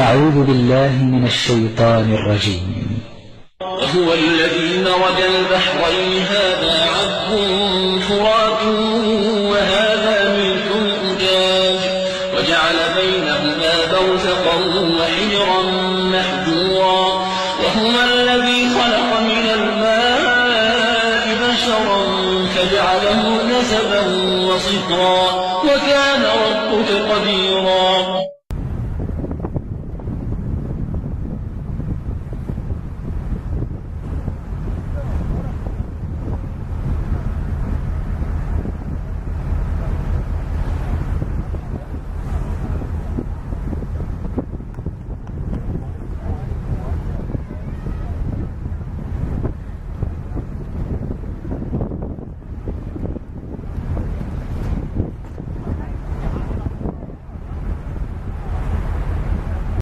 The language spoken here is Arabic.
أعوذ بالله من الشيطان الرجيم. وهو الذي مرج البحرين هذا عذب فرات وهذا ملح أجاج وجعل بينهما برزقا وحجرا محجورا وهو الذي خلق من الماء بشرا فجعله نسبا وصهرا وكان ربك قديرا